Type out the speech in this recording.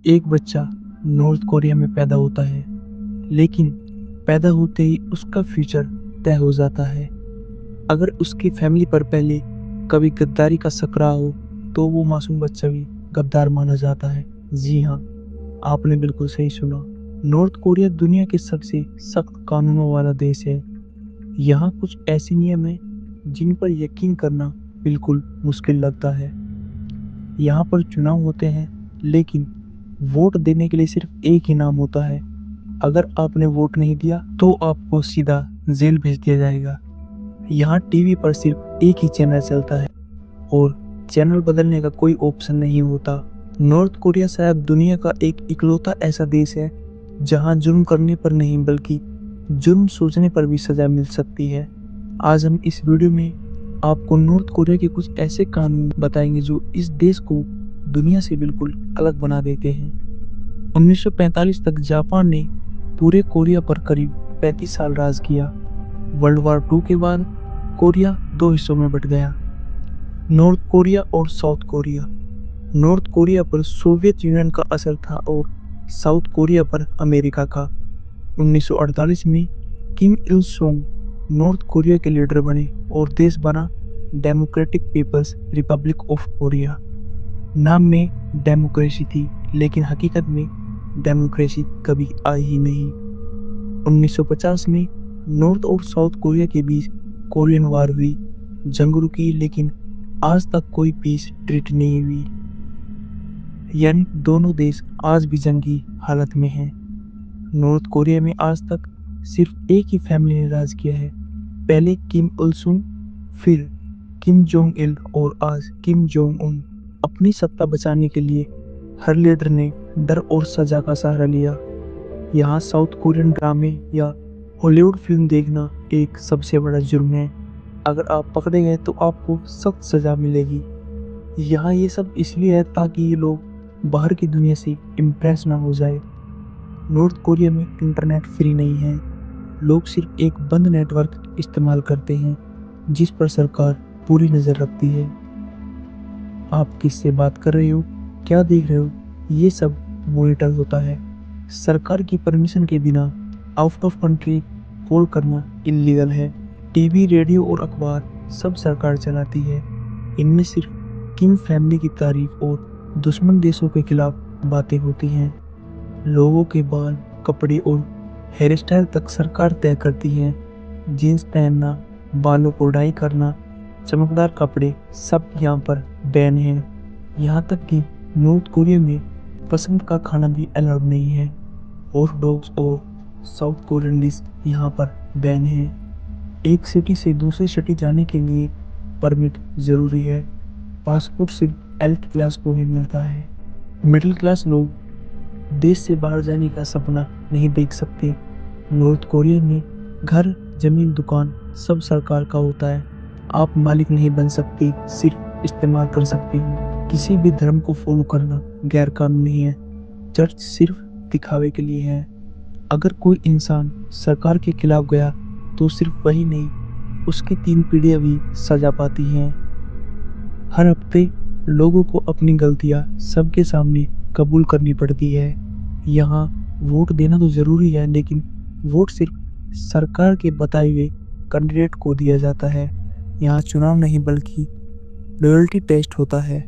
एक बच्चा north Korea में पैदा होता है, लेकिन पैदा होते ही उसका फ्यूचर तय हो जाता है। अगर उसकी फैमिली पर पहले कभी गद्दारी का शक रहा हो, तो वो मासूम बच्चा भी गद्दार माना जाता है। जी हाँ, आपने बिल्कुल सही सुना। नॉर्थ कोरिया दुनिया के सबसे सख्त कानूनों वाला देश है। यहाँ कुछ ऐसे नियम हैं जिन पर यकीन करना बिल्कुल मुश्किल लगता है। यहाँ पर चुनाव होते हैं, लेकिन वोट देने के लिए सिर्फ एक ही नाम होता है। अगर आपने वोट नहीं दिया तो आपको सीधा जेल भेज दिया जाएगा। यहाँ टीवी पर सिर्फ एक ही चैनल चलता है और चैनल बदलने का कोई ऑप्शन नहीं होता। नॉर्थ कोरिया शायद दुनिया का एक इकलौता ऐसा देश है जहाँ जुर्म करने पर नहीं बल्कि जुर्म सोचने पर भी सजा मिल सकती है। आज हम इस वीडियो में आपको नॉर्थ कोरिया के कुछ ऐसे कानून बताएंगे जो इस देश को दुनिया से बिल्कुल अलग बना देते हैं। 1945 तक जापान ने पूरे कोरिया पर करीब 35 साल राज किया। वर्ल्ड वार 2 के बाद कोरिया दो हिस्सों में बंट गया, नॉर्थ कोरिया और साउथ कोरिया। नॉर्थ कोरिया पर सोवियत यूनियन का असर था और साउथ कोरिया पर अमेरिका का। 1948 में किम इल सुंग नॉर्थ कोरिया के लीडर बने और देश बना Democratic People's Republic of Korea. नाम में डेमोक्रेसी थी, लेकिन हकीकत में डेमोक्रेसी कभी आई ही नहीं। 1950 में नॉर्थ और साउथ कोरिया के बीच कोरियन वार हुई। जंग रुकी, लेकिन आज तक कोई पीस ट्रीट नहीं हुई, यानी दोनों देश आज भी जंगी हालत में हैं। नॉर्थ कोरिया में आज तक सिर्फ एक ही फैमिली ने राज किया है। पहले किम इल सुंग, फिर किम जोंग इल और आज किम जोंग उन। अपनी सत्ता बचाने के लिए हर लीडर ने डर और सजा का सहारा लिया। यहाँ साउथ कोरियन ड्रामे या हॉलीवुड फिल्म देखना एक सबसे बड़ा जुर्म है। अगर आप पकड़े गए तो आपको सख्त सजा मिलेगी। यहाँ ये सब इसलिए है ताकि ये लोग बाहर की दुनिया से इम्प्रेस ना हो जाए। नॉर्थ कोरिया में इंटरनेट फ्री नहीं है। लोग सिर्फ एक बंद नेटवर्क इस्तेमाल करते हैं जिस पर सरकार पूरी नज़र रखती है। आप किससे बात कर रहे हो, क्या देख रहे हो, ये सब मॉनिटर होता है। सरकार की परमिशन के बिना आउट ऑफ कंट्री कॉल करना इलीगल है। टीवी, रेडियो और अखबार सब सरकार चलाती है। इनमें सिर्फ किम फैमिली की तारीफ और दुश्मन देशों के खिलाफ बातें होती हैं। लोगों के बाल, कपड़े और हेयर स्टाइल तक सरकार तय करती है। जीन्स पहनना, बालों को डाई करना, चमकदार कपड़े सब यहाँ पर बैन है। यहाँ तक कि नॉर्थ कोरिया में पसंद का खाना भी अलाउड नहीं है। हॉट डॉग्स और साउथ कोरियन डिश यहाँ पर बैन है। एक सिटी से दूसरी सिटी जाने के लिए परमिट जरूरी है। पासपोर्ट सिर्फ एलिट क्लास को ही मिलता है। मिडिल क्लास लोग देश से बाहर जाने का सपना नहीं देख सकते। नॉर्थ कोरिया में घर, जमीन, दुकान सब सरकार का होता है। आप मालिक नहीं बन सकते, सिर्फ इस्तेमाल कर सकते हो। किसी भी धर्म को फॉलो करना गैर कानूनी है। चर्च सिर्फ दिखावे के लिए है। अगर कोई इंसान सरकार के खिलाफ गया तो सिर्फ वही नहीं, उसकी 3 पीढ़ियां भी सजा पाती हैं। हर हफ्ते लोगों को अपनी गलतियां सबके सामने कबूल करनी पड़ती है। यहाँ वोट देना तो जरूरी है, लेकिन वोट सिर्फ सरकार के बताए हुए कैंडिडेट को दिया जाता है। यहाँ चुनाव नहीं बल्कि लॉयल्टी टेस्ट होता है।